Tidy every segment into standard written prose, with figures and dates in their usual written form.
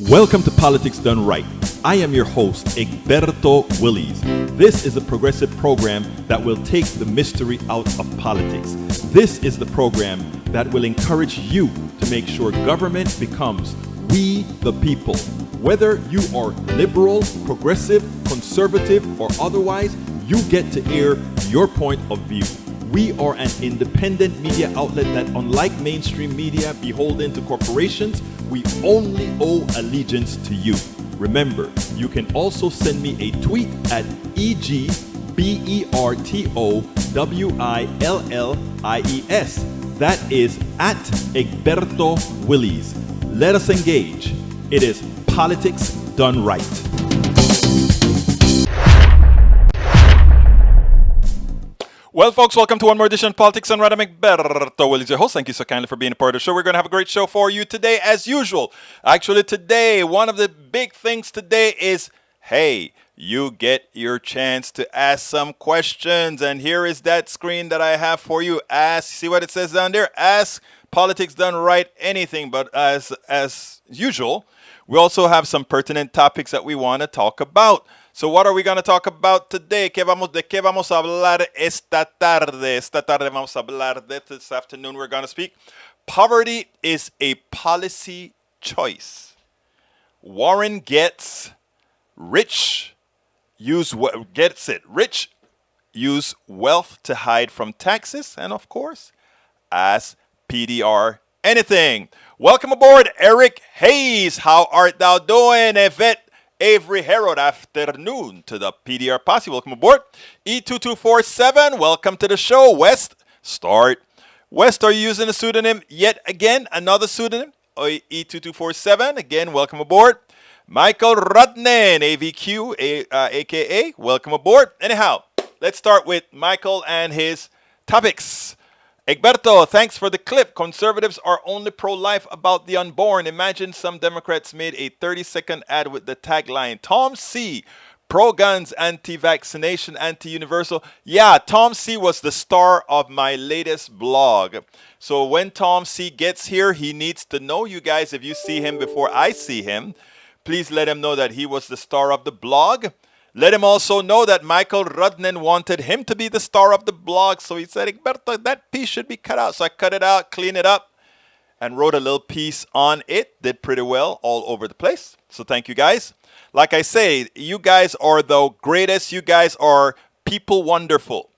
Welcome to Politics Done Right. I am your host, Egberto Willies. This is a progressive program that will take the mystery out of politics. This is the program that will encourage you to make sure government becomes we the people. Whether you are liberal, progressive, conservative, or otherwise, you get to air your point of view. We are an independent media outlet that, unlike mainstream media beholden to corporations, we only owe allegiance to you. Remember, you can also send me a tweet at EGBERTOWILLIES. That is at Egberto Willies. Let us engage. It is Politics Done Right. Well, folks, welcome to one more edition of Politics Done Right. I'm Egberto Willies, your host. Thank you so kindly for being a part of the show. We're going to have a great show for you today, as usual. Actually, today, one of the big things today is, hey, you get your chance to ask some questions. And here is that screen that I have for you. Ask, see what it says down there? Ask Politics Done Right anything. But as usual, we also have some pertinent topics that we want to talk about. So what are we going to talk about today? ¿De qué vamos a hablar esta tarde? Esta tarde vamos a hablar de this afternoon. We're going to speak. Poverty is a policy choice. Warren gets rich, rich, use wealth to hide from taxes, and of course, ask PDR anything. Welcome aboard, Eric Hayes. How art thou doing, Yvette? Avery Herod, afternoon to the PDR Posse. Welcome aboard. E2247, welcome to the show. West, start. West, are you using a pseudonym yet again? Another pseudonym? E2247, again, welcome aboard. Michael Rudnan, AVQ, a.k.a., welcome aboard. Anyhow, let's start with Michael and his topics. Egberto, thanks for the clip. Conservatives are only pro-life about the unborn. Imagine some Democrats made a 30-second ad with the tagline, Tom C., pro-guns, anti-vaccination, anti-universal. Yeah, Tom C. was the star of my latest blog. So when Tom C. gets here, he needs to know, you guys, if you see him before I see him, please let him know that he was the star of the blog. Let him also know that Michael Rudnan wanted him to be the star of the blog. So he said, Egberto, that piece should be cut out. So I cut it out, cleaned it up, and wrote a little piece on it. Did pretty well all over the place. So thank you, guys. Like I say, you guys are the greatest. You guys are people wonderful.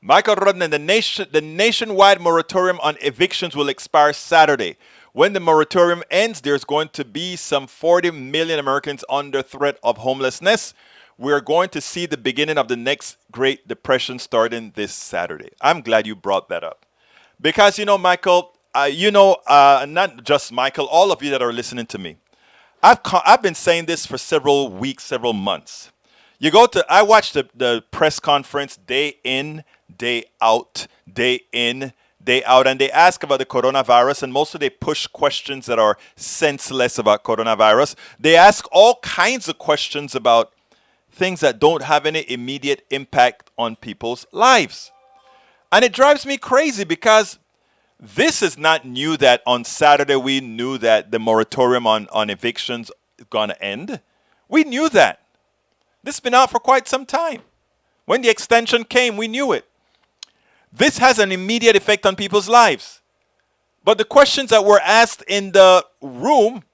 Michael Rudnan, the nationwide moratorium on evictions will expire Saturday. When the moratorium ends, there's going to be some 40 million Americans under threat of homelessness. We're going to see the beginning of the next Great Depression starting this Saturday. I'm glad you brought that up. Because, Michael, not just Michael, all of you that are listening to me, I've been saying this for several weeks, several months. I watched the press conference day in, day out, day in, day out, and they ask about the coronavirus, and mostly they push questions that are senseless about coronavirus. They ask all kinds of questions about things that don't have any immediate impact on people's lives. And it drives me crazy because this is not new that on Saturday we knew that the moratorium on evictions is going to end. We knew that. This has been out for quite some time. When the extension came, we knew it. This has an immediate effect on people's lives. But the questions that were asked in the room,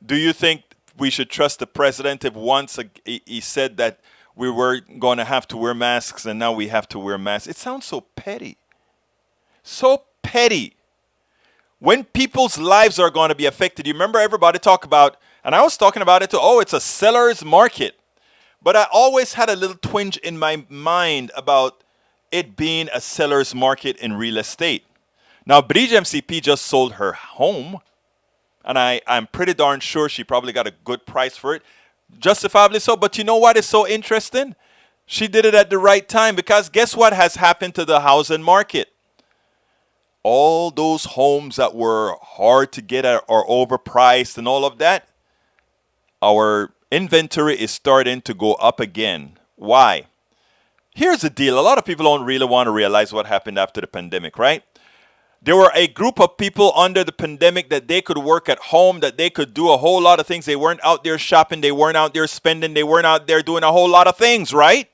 do you think we should trust the president if once he said that we were going to have to wear masks and now we have to wear masks? It sounds so petty. So petty. When people's lives are going to be affected, you remember everybody talk about, and I was talking about it too, it's a seller's market. But I always had a little twinge in my mind about it being a seller's market in real estate. Now, Bridge MCP just sold her home, and I'm pretty darn sure she probably got a good price for it, justifiably so. But you know what is so interesting? She did it at the right time, because guess what has happened to the housing market? All those homes that were hard to get at or overpriced and all of that, our inventory is starting to go up again. Why? Here's the deal. A lot of people don't really want to realize what happened after the pandemic, right? There were a group of people under the pandemic that they could work at home, that they could do a whole lot of things. They weren't out there shopping. They weren't out there spending. They weren't out there doing a whole lot of things, right?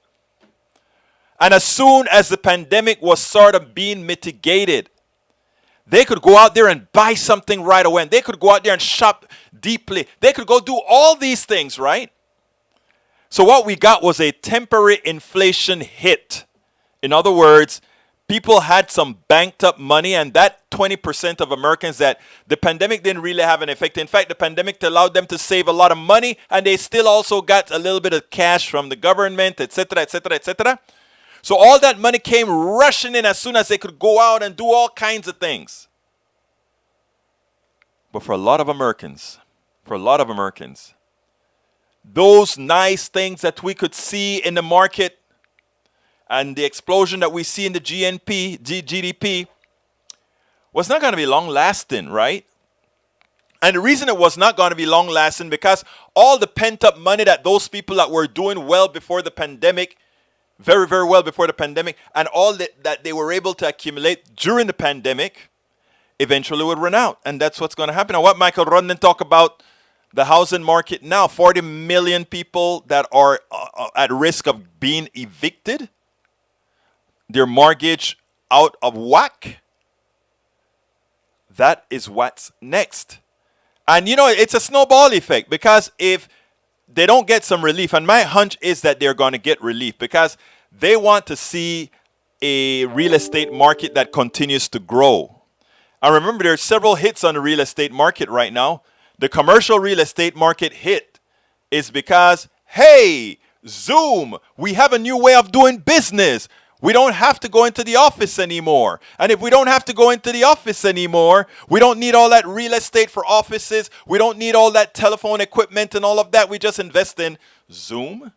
And as soon as the pandemic was sort of being mitigated, they could go out there and buy something right away. And they could go out there and shop deeply. They could go do all these things, right? So what we got was a temporary inflation hit. In other words, people had some banked up money, and that 20% of Americans that the pandemic didn't really have an effect. In fact, the pandemic allowed them to save a lot of money, and they still also got a little bit of cash from the government, etc., etc., etc. So all that money came rushing in as soon as they could go out and do all kinds of things. But for a lot of Americans, those nice things that we could see in the market and the explosion that we see in the GDP was not going to be long lasting, right? And the reason it was not going to be long lasting because all the pent up money that those people that were doing well before the pandemic, very, very well before the pandemic, and all that they were able to accumulate during the pandemic, eventually would run out. And that's what's going to happen. Now, what Michael Rodman talked about, the housing market now, 40 million people that are at risk of being evicted, their mortgage out of whack. That is what's next. And, it's a snowball effect because if they don't get some relief, and my hunch is that they're going to get relief because they want to see a real estate market that continues to grow. And remember, there are several hits on the real estate market right now. The commercial real estate market hit is because, hey, Zoom, we have a new way of doing business. We don't have to go into the office anymore. And if we don't have to go into the office anymore, we don't need all that real estate for offices. We don't need all that telephone equipment and all of that. We just invest in Zoom,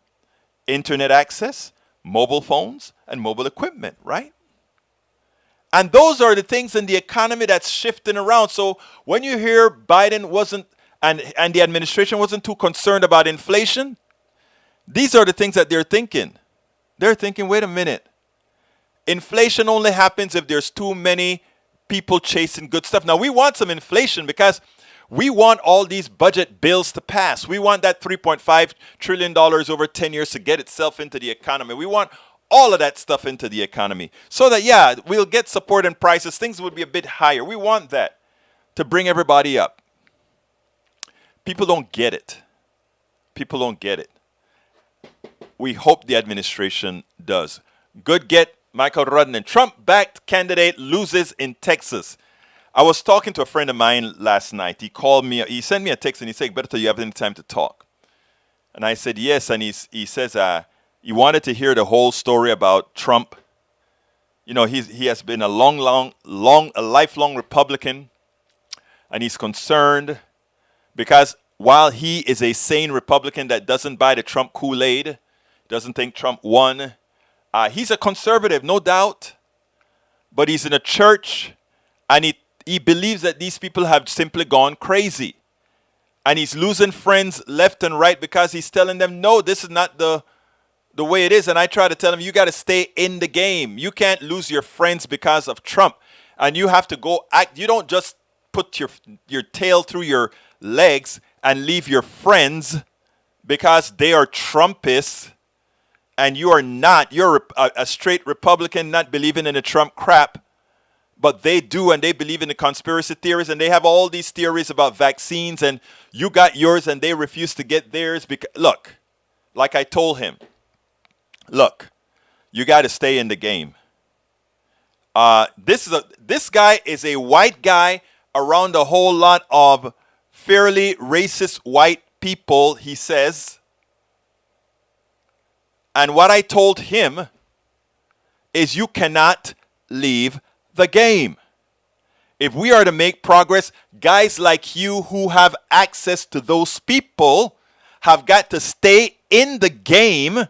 internet access, mobile phones, and mobile equipment, right? And those are the things in the economy that's shifting around. So when you hear Biden wasn't, and the administration wasn't too concerned about inflation, these are the things that they're thinking. They're thinking, wait a minute. Inflation only happens if there's too many people chasing good stuff. Now, we want some inflation because we want all these budget bills to pass. We want that $3.5 trillion over 10 years to get itself into the economy. We want all of that stuff into the economy so that, yeah, we'll get support in prices. Things would be a bit higher. We want that to bring everybody up. People don't get it. People don't get it. We hope the administration does. Good get. Michael Rodman, Trump-backed candidate loses in Texas. I was talking to a friend of mine last night. He called me. He sent me a text and he said, "Better, you have any time to talk?" And I said, yes. And he says he wanted to hear the whole story about Trump. He has been a lifelong Republican. And he's concerned because while he is a sane Republican that doesn't buy the Trump Kool-Aid, doesn't think Trump won, he's a conservative, no doubt, but he's in a church, and he believes that these people have simply gone crazy. And he's losing friends left and right because he's telling them, no, this is not the way it is. And I try to tell him, you got to stay in the game. You can't lose your friends because of Trump. And you have to go act. You don't just put your tail through your legs and leave your friends because they are Trumpists. And you are not. You're a straight Republican, not believing in the Trump crap. But they do, and they believe in the conspiracy theories, and they have all these theories about vaccines, and you got yours, and they refuse to get theirs. Look, like I told him, look, you got to stay in the game. This guy is a white guy around a whole lot of fairly racist white people, he says. And what I told him is you cannot leave the game. If we are to make progress, guys like you who have access to those people have got to stay in the game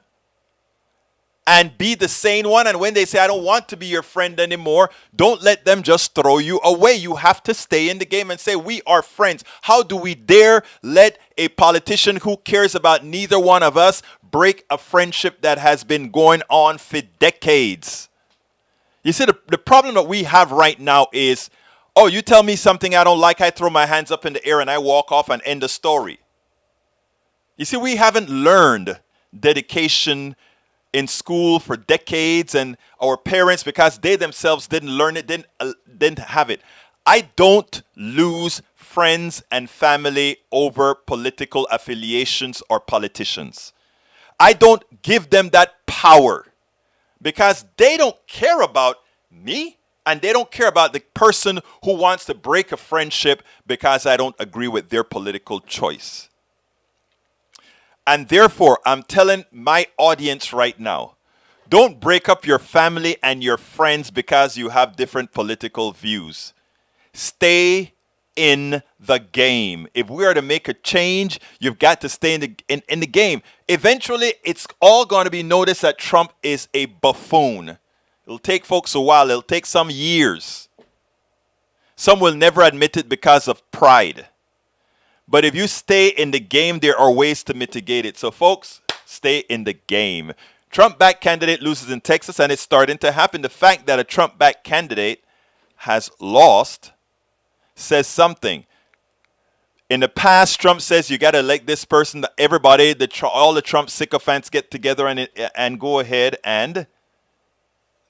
and be the sane one. And when they say, I don't want to be your friend anymore, don't let them just throw you away. You have to stay in the game and say, we are friends. How do we dare let a politician who cares about neither one of us break a friendship that has been going on for decades? You see, the problem that we have right now is, oh, you tell me something I don't like, I throw my hands up in the air and I walk off and end the story. You see, we haven't learned dedication in school for decades, and our parents, because they themselves didn't learn it, didn't have it. I don't lose friends and family over political affiliations or politicians. I don't give them that power because they don't care about me and they don't care about the person who wants to break a friendship because I don't agree with their political choice. And therefore, I'm telling my audience right now, don't break up your family and your friends because you have different political views. Stay in the game. If we are to make a change, you've got to stay in the game. Eventually, it's all going to be noticed that Trump is a buffoon. It'll take folks a while. It'll take some years. Some will never admit it because of pride. But if you stay in the game, there are ways to mitigate it. So, folks, stay in the game. Trump-backed candidate loses in Texas, and it's starting to happen. The fact that a Trump-backed candidate has lost says something. In the past, Trump says you got to elect this person. Everybody, all the Trump sycophants get together and go ahead, and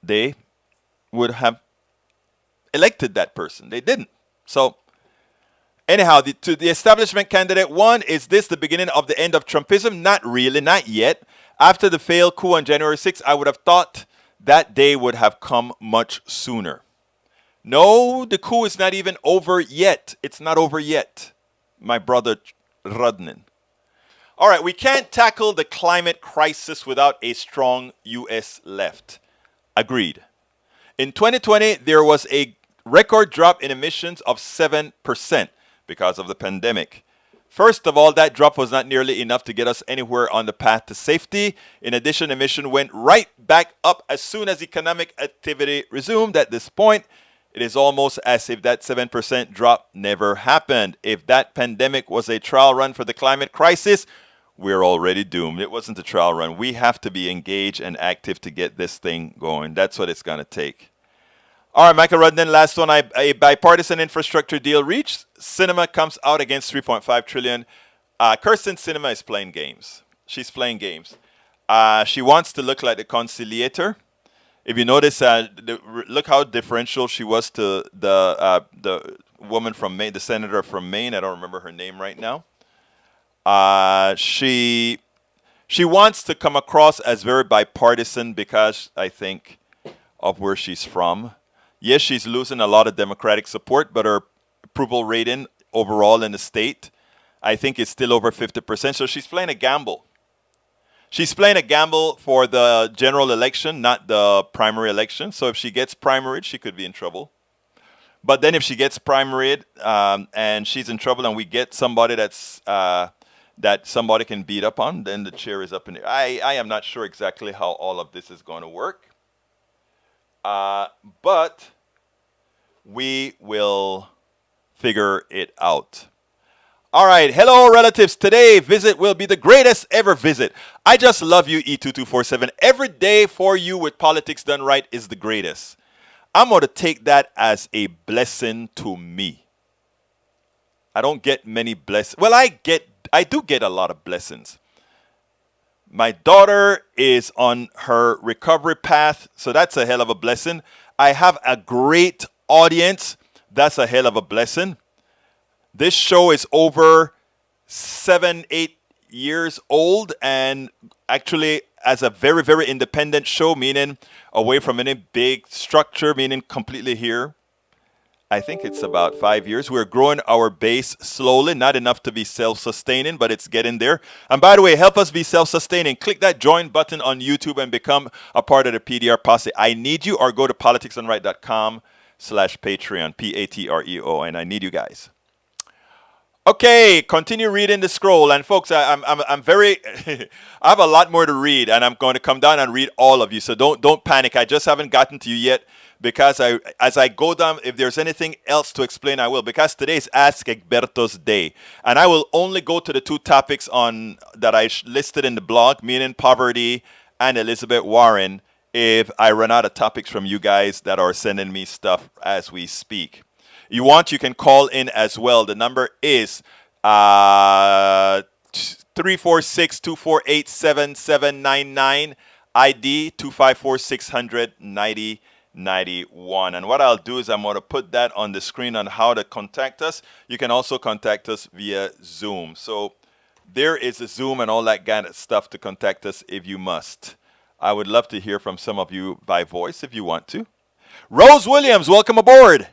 they would have elected that person. They didn't. So, anyhow, to the establishment candidate one, is this the beginning of the end of Trumpism? Not really, not yet. After the failed coup on January 6th, I would have thought that day would have come much sooner. No, the coup is not even over yet. It's not over yet, my brother Rudnin. All right, we can't tackle the climate crisis without a strong U.S. left. Agreed. In 2020, there was a record drop in emissions of 7% because of the pandemic. First of all, that drop was not nearly enough to get us anywhere on the path to safety. In addition, emission went right back up as soon as economic activity resumed. At this point, it is almost as if that 7% drop never happened. If that pandemic was a trial run for the climate crisis, we're already doomed. It wasn't a trial run. We have to be engaged and active to get this thing going. That's what it's going to take. All right, Michael Rudden, last one. A bipartisan infrastructure deal reached. Cinema comes out against $3.5 trillion. Kirsten Sinema is playing games. She's playing games. She wants to look like the conciliator. If you notice, look how differential she was to the woman from Maine, the senator from Maine. I don't remember her name right now. She wants to come across as very bipartisan because I think of where she's from. Yes, she's losing a lot of Democratic support, but her approval rating overall in the state, I think, is still over 50%. So she's playing a gamble. She's playing a gamble for the general election, not the primary election. So if she gets primaried, she could be in trouble. But then if she gets primaried and she's in trouble and we get somebody that somebody can beat up on, then the chair is up in the air. I am not sure exactly how all of this is going to work. But we will figure it out. All right. Hello, relatives. Today, visit will be the greatest ever visit. I just love you, E2247. Every day for you with politics done right is the greatest. I'm going to take that as a blessing to me. I don't get many blessings. Well, I do get a lot of blessings. My daughter is on her recovery path, so that's a hell of a blessing. I have a great audience. That's a hell of a blessing. This show is over 7-8 years old and actually as a very, very independent show, meaning away from any big structure, meaning completely here. I think it's about 5 years. We're growing our base slowly, not enough to be self-sustaining, but it's getting there. And by the way, help us be self-sustaining. Click that join button on YouTube and become a part of the PDR posse. I need you, or go to politicsdoneright.com/Patreon, Patreo, and I need you guys. Okay, continue reading the scroll. And folks, I'm very, I have a lot more to read, and I'm going to come down and read all of you. So don't panic. I just haven't gotten to you yet. Because as I go down, if there's anything else to explain, I will. Because today is Ask Egberto's Day. And I will only go to the two topics that I listed in the blog, meaning poverty and Elizabeth Warren, if I run out of topics from you guys that are sending me stuff as we speak. You want, you can call in as well. The number is 346-248-7799, ID 254-600-9091. And what I'll do is I'm going to put that on the screen on how to contact us. You can also contact us via Zoom. So there is a Zoom and all that kind of stuff to contact us if you must. I would love to hear from some of you by voice if you want to. Rose Williams, welcome aboard.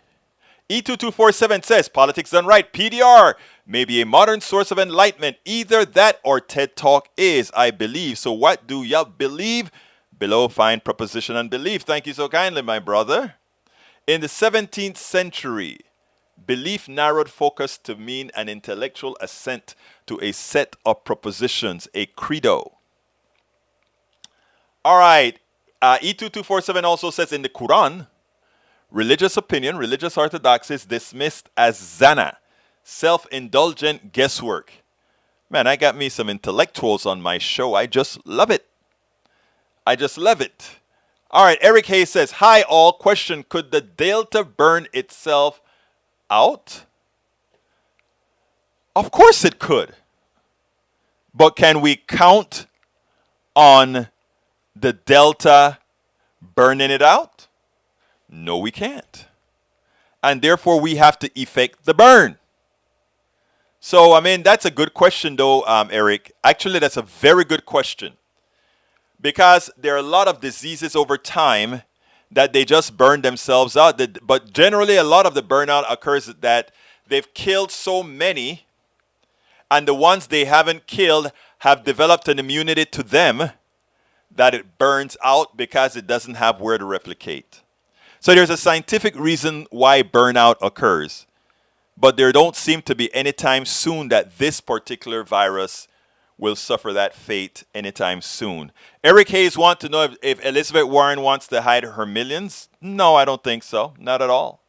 E2247 says, politics done right. PDR may be a modern source of enlightenment. Either that or TED Talk is, I believe. So what do y'all believe? Below, find proposition and belief. Thank you so kindly, my brother. In the 17th century, belief narrowed focus to mean an intellectual assent to a set of propositions, a credo. All right. E2247 also says in the Quran, religious opinion, religious orthodoxy is dismissed as zana, self-indulgent guesswork. Man, I got me some intellectuals on my show. I just love it. I just love it. All right, Eric Hayes says, hi all. Question, could the delta burn itself out? Of course it could. But can we count on the delta burning it out? No, we can't. And therefore, we have to effect the burn. So, I mean, that's a good question, though, Eric. Actually, that's a very good question. Because there are a lot of diseases over time that they just burn themselves out. But generally, a lot of the burnout occurs that they've killed so many, and the ones they haven't killed have developed an immunity to them that it burns out because it doesn't have where to replicate. So there's a scientific reason why burnout occurs. But there don't seem to be any time soon that this particular virus will suffer that fate anytime soon. Eric Hayes wants to know if Elizabeth Warren wants to hide her millions. No, I don't think so. Not at all.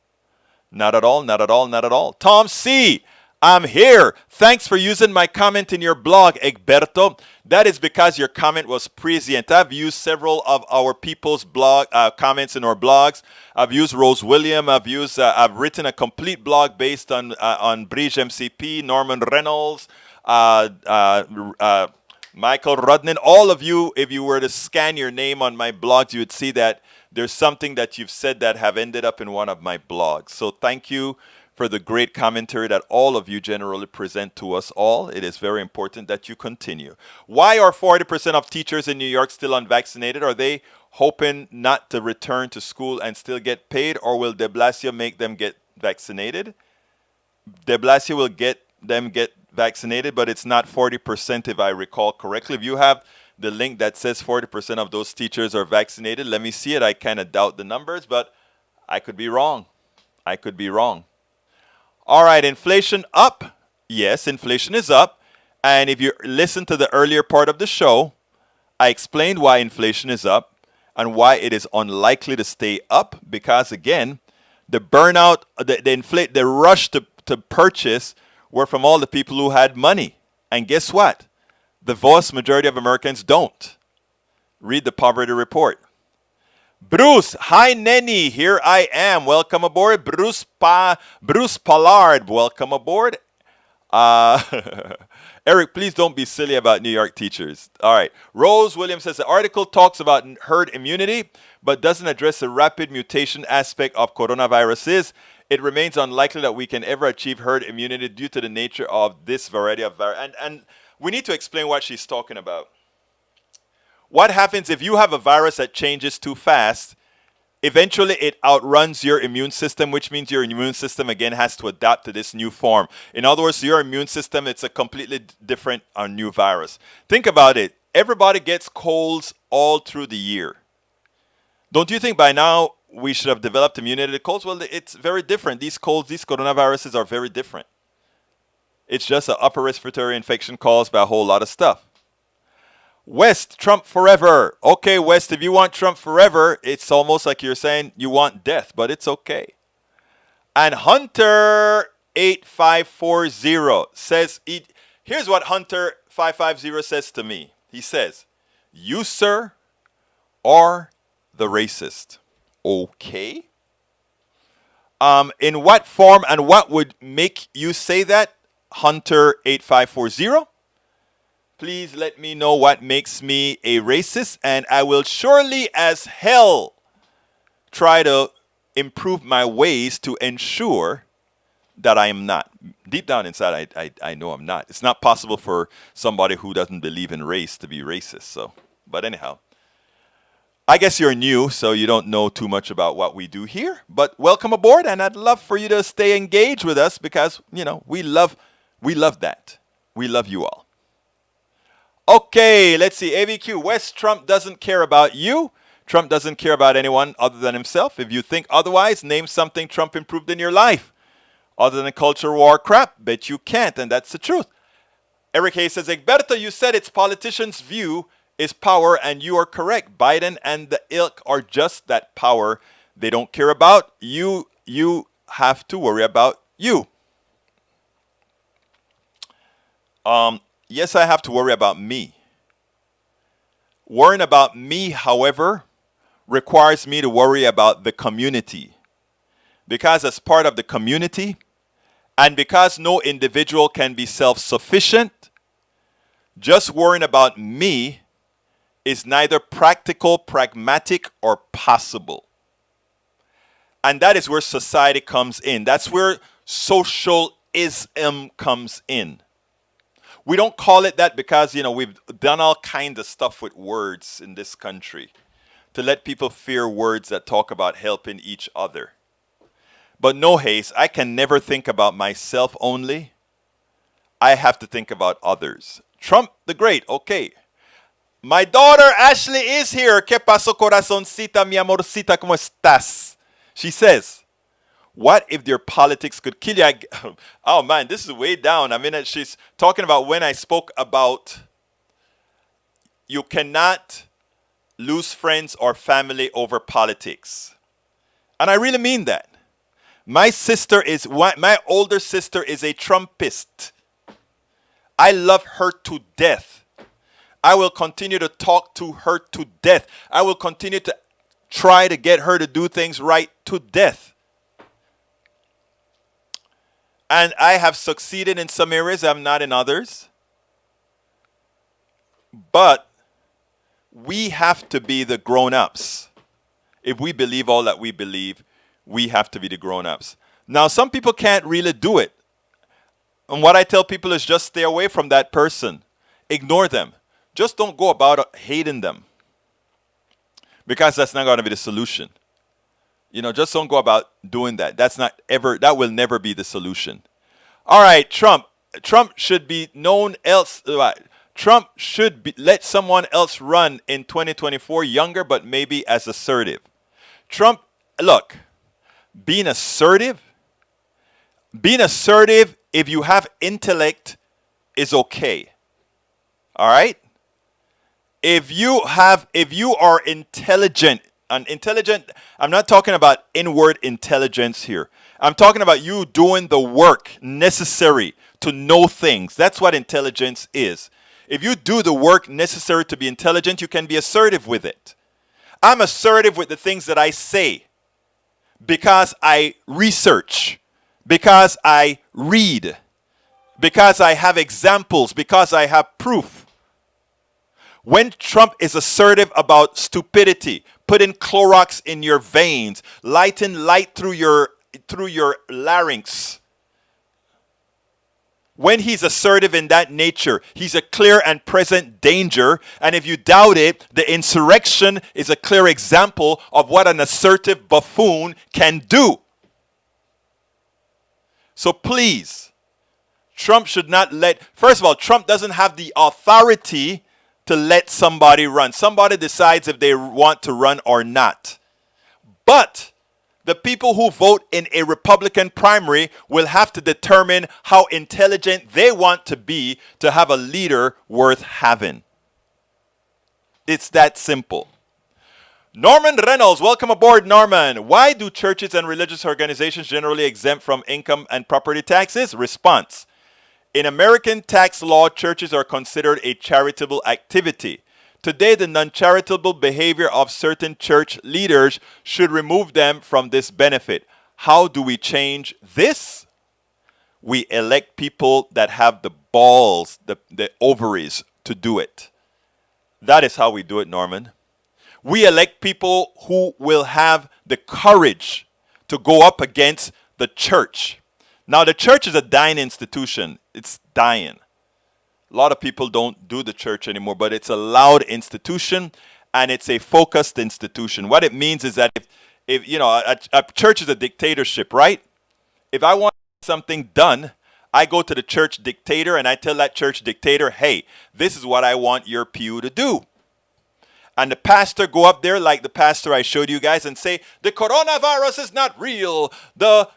Not at all, not at all, not at all. Tom C., I'm here. Thanks for using my comment in your blog, Egberto. That is because your comment was prescient. I've used several of our people's blog comments in our blogs. I've used Rose William. I've written a complete blog based on Bridge MCP, Norman Reynolds, Michael Rudnin. All of you, if you were to scan your name on my blogs, you would see that there's something that you've said that have ended up in one of my blogs. So thank you for the great commentary that all of you generally present to us all. It is very important that you continue. Why are 40% of teachers in New York still unvaccinated? Are they hoping not to return to school and still get paid, or will de Blasio make them get vaccinated? De Blasio will get them get vaccinated, but it's not 40% if I recall correctly. If you have the link that says 40% of those teachers are vaccinated, let me see it. I kind of doubt the numbers, but I could be wrong. I could be wrong. All right, inflation up. Yes, inflation is up. And if you listen to the earlier part of the show, I explained why inflation is up and why it is unlikely to stay up. Because again, the burnout, the rush to purchase were from all the people who had money. And guess what? The vast majority of Americans don't. Read the poverty report. Bruce, hi Nenny, here I am. Welcome aboard. Bruce Pollard, welcome aboard. Eric, please don't be silly about New York teachers. All right. Rose Williams says the article talks about herd immunity, but doesn't address the rapid mutation aspect of coronaviruses. It remains unlikely that we can ever achieve herd immunity due to the nature of this variety of virus. And we need to explain what she's talking about. What happens if you have a virus that changes too fast? Eventually, it outruns your immune system, which means your immune system, again, has to adapt to this new form. In other words, your immune system, it's a completely different new virus. Think about it. Everybody gets colds all through the year. Don't you think by now we should have developed immunity to colds? Well, it's very different. These colds, these coronaviruses are very different. It's just an upper respiratory infection caused by a whole lot of stuff. West, Trump forever. Okay, West, if you want Trump forever, it's almost like you're saying you want death, but it's okay. And Hunter8540 says, here's what Hunter550 says to me. He says, you, sir, are the racist. Okay. In what form and what would make you say that? Hunter 8540. Please let me know what makes me a racist, and I will surely as hell try to improve my ways to ensure that I am not. Deep down inside, I know I'm not. It's not possible for somebody who doesn't believe in race to be racist. So, but anyhow, I guess you're new, so you don't know too much about what we do here. But welcome aboard, and I'd love for you to stay engaged with us because, you know, we love that. We love you all. Okay, let's see. AVQ, West Trump doesn't care about you. Trump doesn't care about anyone other than himself. If you think otherwise, name something Trump improved in your life. Other than culture war crap, bet you can't, and that's the truth. Eric Hayes says, Egberto, you said it's politicians' view is power, and you are correct. Biden and the ilk are just that power they don't care about. You have to worry about you. Yes, I have to worry about me. Worrying about me, however, requires me to worry about the community. Because as part of the community, and because no individual can be self-sufficient, just worrying about me is neither practical, pragmatic, or possible. And that is where society comes in. That's where socialism comes in. We don't call it that because, you know, we've done all kinds of stuff with words in this country to let people fear words that talk about helping each other. But no, Hayes, I can never think about myself only. I have to think about others. Trump the Great, okay. My daughter Ashley is here. ¿Qué pasó, corazoncita, mi amorcita, cómo estás? She says, what if their politics could kill you? Oh, man, this is way down. I mean, she's talking about when I spoke about you cannot lose friends or family over politics. And I really mean that. My older sister is a Trumpist. I love her to death. I will continue to talk to her to death. I will continue to try to get her to do things right to death. And I have succeeded in some areas, I'm not in others. But we have to be the grown-ups. If we believe all that we believe, we have to be the grown-ups. Now, some people can't really do it. And what I tell people is just stay away from that person. Ignore them. Just don't go about hating them. Because that's not going to be the solution. You know, just don't go about doing that. That will never be the solution. All right, Trump. Trump should be known else. Trump should let someone else run in 2024, younger, but maybe as assertive. Trump, look, being assertive if you have intellect is okay. All right? If you are intelligent, I'm not talking about inward intelligence here. I'm talking about you doing the work necessary to know things. That's what intelligence is. If you do the work necessary to be intelligent, you can be assertive with it. I'm assertive with the things that I say because I research, because I read, because I have examples, because I have proof. When Trump is assertive about stupidity, putting Clorox in your veins, lighting light through your larynx. When he's assertive in that nature, he's a clear and present danger. And if you doubt it, the insurrection is a clear example of what an assertive buffoon can do. So please, Trump should not first of all, Trump doesn't have the authority to let somebody run. Somebody decides if they want to run or not. But the people who vote in a Republican primary will have to determine how intelligent they want to be to have a leader worth having. It's that simple. Norman Reynolds, welcome aboard, Norman. Why do churches and religious organizations generally exempt from income and property taxes? Response. In American tax law, churches are considered a charitable activity. Today, the non-charitable behavior of certain church leaders should remove them from this benefit. How do we change this? We elect people that have the balls, the ovaries to do it. That is how we do it, Norman. We elect people who will have the courage to go up against the church. Now, the church is a dying institution. It's dying. A lot of people don't do the church anymore, but it's a loud institution and it's a focused institution. What it means is that if you know, a church is a dictatorship, right? If I want something done, I go to the church dictator and I tell that church dictator, hey, this is what I want your pew to do. And the pastor go up there like the pastor I showed you guys and say, the coronavirus is not real. The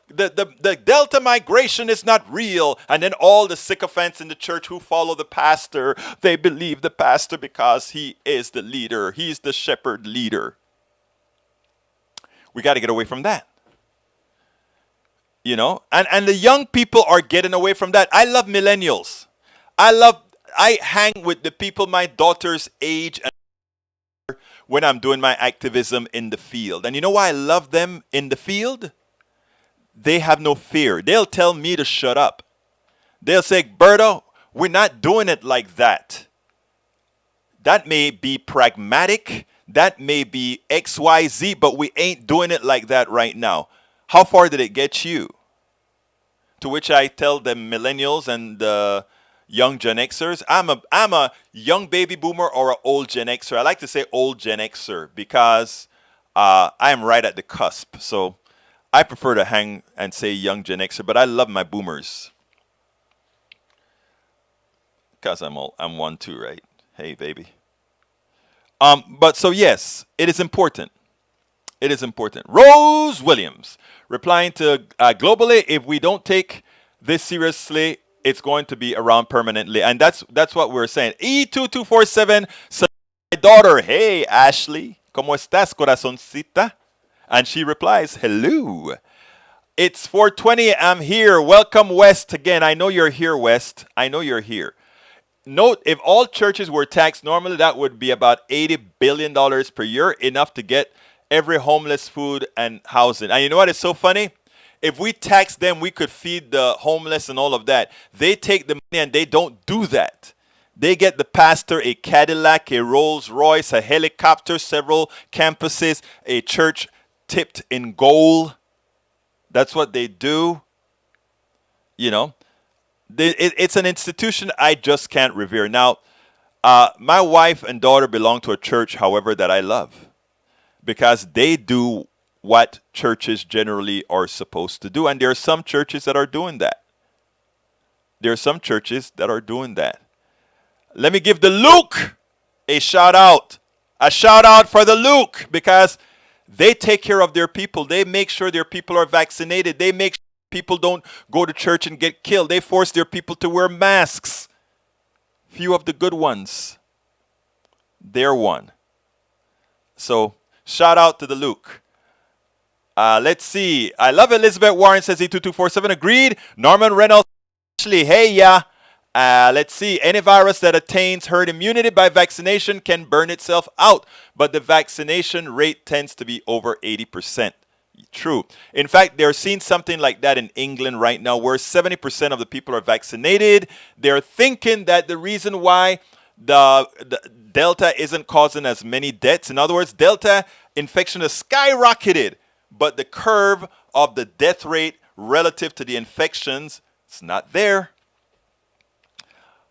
Delta migration is not real. And then all the sycophants in the church who follow the pastor, they believe the pastor because he is the leader. He's the shepherd leader. We got to get away from that. You know, and the young people are getting away from that. I love millennials. I hang with the people my daughter's age and when I'm doing my activism in the field. And you know why I love them in the field? They have no fear. They'll tell me to shut up. They'll say, Berto, we're not doing it like that. That may be pragmatic. That may be XYZ, but we ain't doing it like that right now. How far did it get you? To which I tell the millennials and the young Gen Xers, I'm a young baby boomer or an old Gen Xer. I like to say old Gen Xer because I am right at the cusp. So I prefer to hang and say young Gen Xer, but I love my boomers. Because I'm one too, right? Hey, baby. But so yes, it is important. It is important. Rose Williams replying to globally, if we don't take this seriously, it's going to be around permanently. And that's what we're saying. E2247, my daughter, hey, Ashley, ¿cómo estás, corazoncita? And she replies, hello. It's 4:20, I'm here. Welcome, West, again. I know you're here, West. I know you're here. Note, if all churches were taxed normally, that would be about $80 billion per year, enough to get every homeless food and housing. And you know what is so funny? If we tax them, we could feed the homeless and all of that. They take the money and they don't do that. They get the pastor a Cadillac, a Rolls Royce, a helicopter, several campuses, a church tipped in gold. That's what they do. You know, it's an institution I just can't revere. Now, my wife and daughter belong to a church, however, that I love. Because they do what churches generally are supposed to do. And there are some churches that are doing that. There are some churches that are doing that. Let me give the Luke a shout out. A shout out for the Luke, because they take care of their people. They make sure their people are vaccinated. They make sure people don't go to church and get killed. They force their people to wear masks. Few of the good ones. They're one. So, shout out to the Luke. Let's see. I love Elizabeth Warren, says E2247. Agreed. Norman Reynolds. Ashley, hey, yeah. Let's see. Any virus that attains herd immunity by vaccination can burn itself out, but the vaccination rate tends to be over 80%. True. In fact, they're seeing something like that in England right now, where 70% of the people are vaccinated. They're thinking that the reason why the Delta isn't causing as many deaths, in other words, Delta infection has skyrocketed, but the curve of the death rate relative to the infections, it's not there.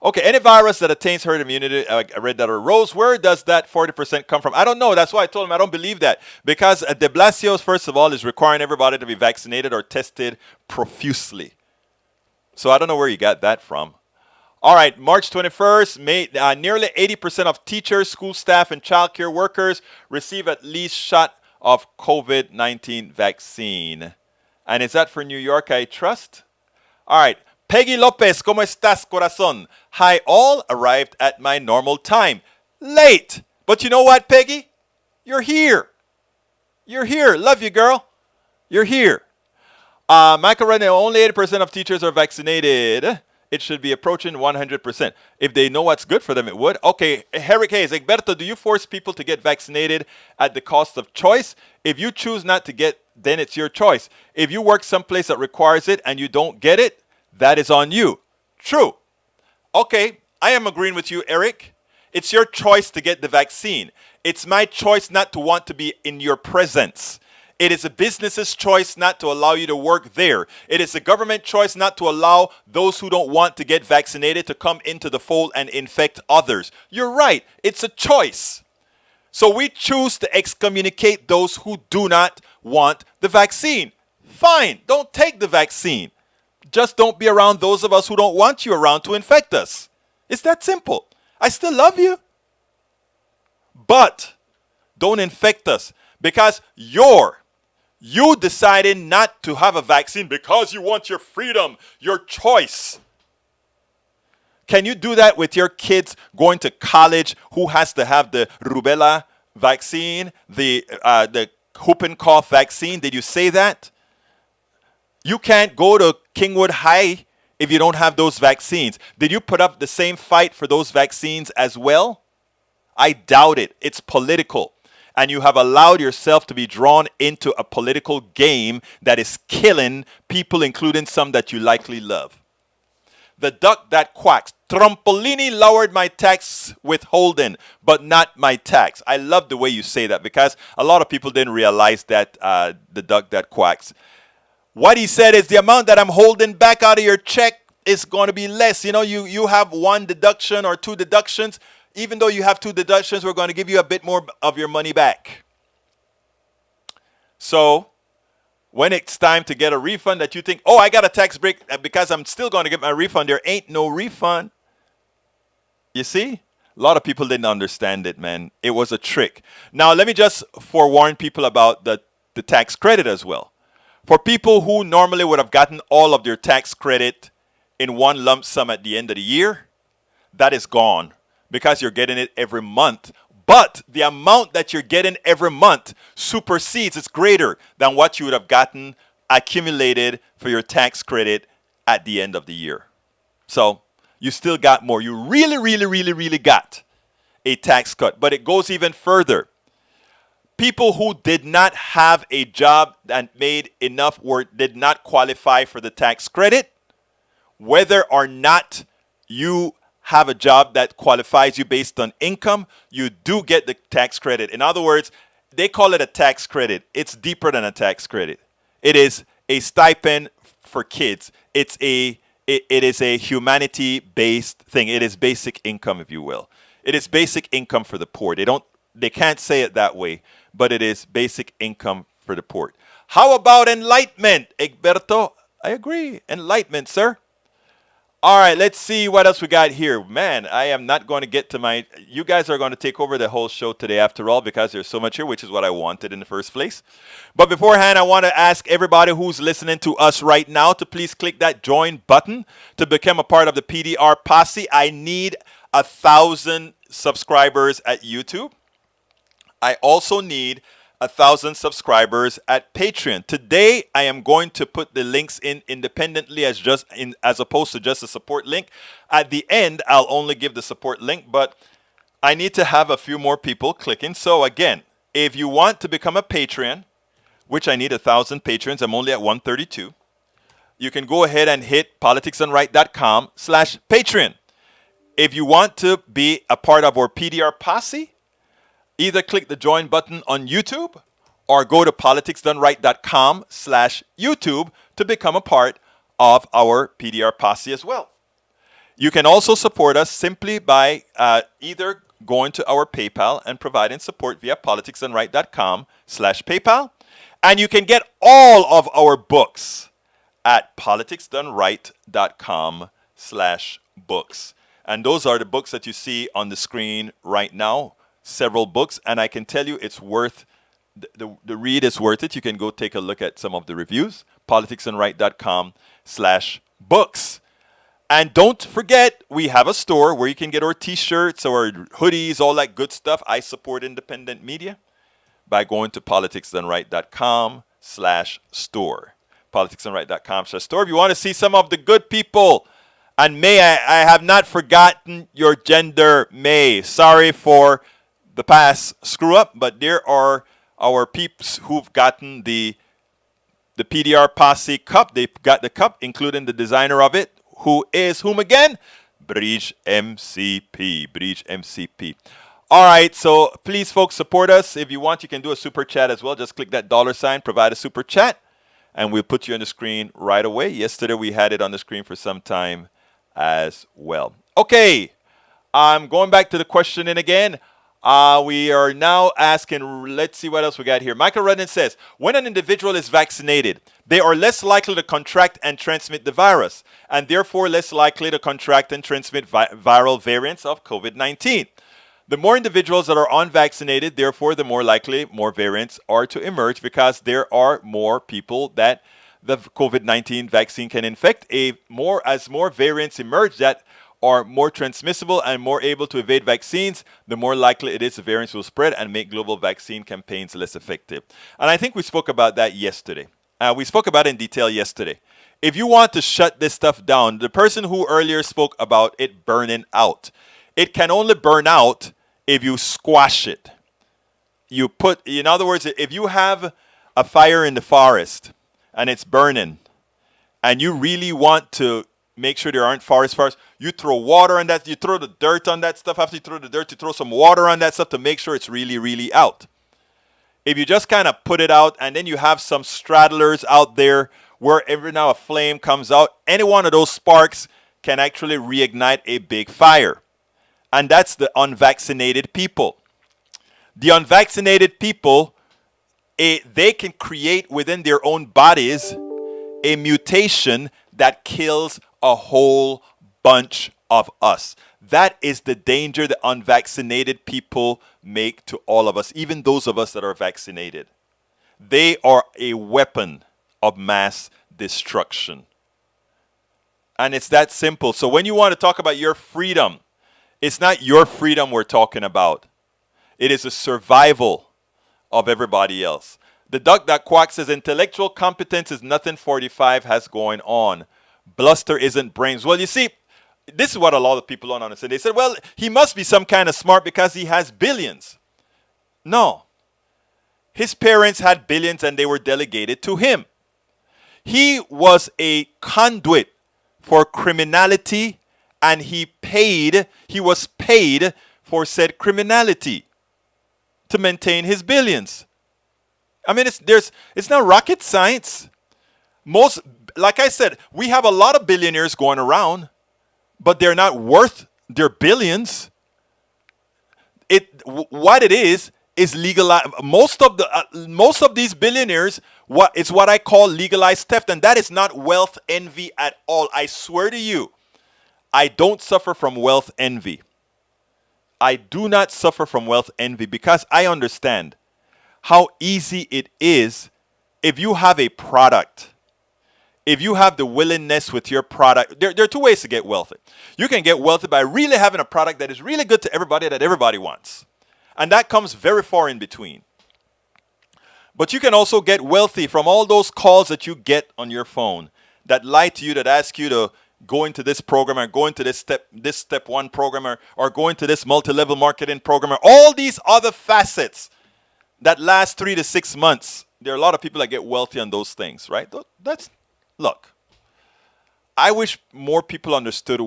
Okay, any virus that attains herd immunity, I read that. Rose, where does that 40% come from? I don't know. That's why I told him I don't believe that. Because de Blasio, first of all, is requiring everybody to be vaccinated or tested profusely. So I don't know where you got that from. All right, March 21st, nearly 80% of teachers, school staff, and childcare workers receive at least shot of COVID-19 vaccine. And is that for New York, I trust? All right. Peggy Lopez, ¿cómo estás, corazón? Hi, all. Arrived at my normal time. Late. But you know what, Peggy? You're here. You're here. Love you, girl. You're here. Michael Renner, only 80% of teachers are vaccinated. it should be approaching 100%. If they know what's good for them, it would. Okay, Eric Hayes, Egberto, do you force people to get vaccinated at the cost of choice? If you choose not to get, then it's your choice. If you work someplace that requires it and you don't get it, that is on you. True. Okay, I am agreeing with you, Eric. It's your choice to get the vaccine. It's my choice not to want to be in your presence. It is a business's choice not to allow you to work there. It is a government choice not to allow those who don't want to get vaccinated to come into the fold and infect others. You're right. It's a choice. So we choose to excommunicate those who do not want the vaccine. Fine. Don't take the vaccine. Just don't be around those of us who don't want you around to infect us. It's that simple. I still love you. But don't infect us because you decided not to have a vaccine because you want your freedom, your choice. Can you do that with your kids going to college who has to have the rubella vaccine, the whooping cough vaccine? Did you say that? You can't go to Kingwood High if you don't have those vaccines. Did you put up the same fight for those vaccines as well? I doubt it. It's political. And you have allowed yourself to be drawn into a political game that is killing people, including some that you likely love. The duck that quacks. Trompolini lowered my tax withholding, but not my tax. I love the way you say that because a lot of people didn't realize that the duck that quacks. What he said is the amount that I'm holding back out of your check is going to be less. You know, you have one deduction or two deductions. Even though you have two deductions, we're going to give you a bit more of your money back. So when it's time to get a refund that you think, oh, I got a tax break because I'm still going to get my refund, there ain't no refund. You see? A lot of people didn't understand it, man. It was a trick. Now, let me just forewarn people about the tax credit as well. For people who normally would have gotten all of their tax credit in one lump sum at the end of the year, that is gone because you're getting it every month. But the amount that you're getting every month supersedes, it's greater than what you would have gotten accumulated for your tax credit at the end of the year. So you still got more. You really got a tax cut. But it goes even further. People who did not have a job that made enough or did not qualify for the tax credit, whether or not you have a job that qualifies you based on income, you do get the tax credit. In other words, they call it a tax credit. It's deeper than a tax credit. It is a stipend for kids. It is a humanity-based thing. It is basic income, if you will. It is basic income for the poor. They can't say it that way, but it is basic income for the poor. How about enlightenment, Egberto? I agree. Enlightenment, sir. All right, let's see what else we got here. Man, I am not going to get to you guys are going to take over the whole show today after all because there's so much here, which is what I wanted in the first place. But beforehand, I want to ask everybody who's listening to us right now to please click that join button to become a part of the PDR posse. I need 1,000 subscribers at YouTube. I also need 1,000 subscribers at Patreon. Today, I am going to put the links in independently as opposed to just a support link. At the end, I'll only give the support link, but I need to have a few more people clicking. So again, if you want to become a Patreon, which I need 1,000 patrons, I'm only at 132. You can go ahead and hit politicsdoneright.com/Patreon. If you want to be a part of our PDR posse, either click the join button on YouTube or go to politicsdoneright.com/YouTube to become a part of our PDR posse as well. You can also support us simply by either going to our PayPal and providing support via politicsdoneright.com/PayPal. And you can get all of our books at politicsdoneright.com/books. And those are the books that you see on the screen right now. Several books, and I can tell you it's worth the read is worth it. You can go take a look at some of the reviews. politicsandright.com/books. And don't forget, we have a store where you can get our t-shirts, our hoodies, all that good stuff. I support independent media by going to politicsandright.com/store. politicsandright.com/store. If you want to see some of the good people And May, I have not forgotten your gender, May. Sorry for the past screw up, but there are our peeps who've gotten the PDR Posse cup. They've got the cup, including the designer of it, who is whom again? Bridge MCP. Bridge MCP. All right, so please, folks, support us. If you want, you can do a super chat as well. Just click that $sign, provide a super chat, and we'll put you on the screen right away. Yesterday, we had it on the screen for some time as well. Okay, I'm going back to the questioning again. We are now asking, let's see what else we got here. Michael Redden says, when an individual is vaccinated, they are less likely to contract and transmit the virus, and therefore less likely to contract and transmit viral variants of COVID-19. The more individuals that are unvaccinated, therefore, the more likely more variants are to emerge because there are more people that the COVID-19 vaccine can infect. As more variants emerge that are more transmissible and more able to evade vaccines, the more likely it is the variants will spread and make global vaccine campaigns less effective. And I think we spoke about that yesterday. We spoke about it in detail yesterday. If you want to shut this stuff down, the person who earlier spoke about it burning out, it can only burn out if you squash it. In other words, if you have a fire in the forest and it's burning, and you really want to make sure there aren't forest fires, you throw water on that, you throw the dirt on that stuff. After you throw the dirt, you throw some water on that stuff to make sure it's really, really out. If you just kind of put it out and then you have some straddlers out there where every now a flame comes out, any one of those sparks can actually reignite a big fire. And that's the unvaccinated people. The unvaccinated people, they can create within their own bodies a mutation that kills a whole bunch of us. That is the danger the unvaccinated people make to all of us, even those of us that are vaccinated. They are a weapon of mass destruction. And it's that simple. So when you want to talk about your freedom, it's not your freedom we're talking about. It is the survival of everybody else. The duck that quacks says intellectual competence is nothing 45 has going on. Bluster isn't brains. Well, you see, this is what a lot of people don't understand. They said, well, he must be some kind of smart because he has billions. No. His parents had billions and they were delegated to him. He was a conduit for criminality and he was paid for said criminality to maintain his billions. I mean, it's not rocket science. Like I said, we have a lot of billionaires going around, but they're not worth their billions. What it is legalized. Most of these billionaires, it's what I call legalized theft, and that is not wealth envy at all. I swear to you, I don't suffer from wealth envy. I do not suffer from wealth envy because I understand how easy it is if you have a product. If you have the willingness with your product, there are two ways to get wealthy. You can get wealthy by really having a product that is really good to everybody that everybody wants. And that comes very far in between. But you can also get wealthy from all those calls that you get on your phone that lie to you, that ask you to go into this program or go into this step one program or go into this multi-level marketing program or all these other facets that last 3 to 6 months. There are a lot of people that get wealthy on those things, right? Look, I wish more people understood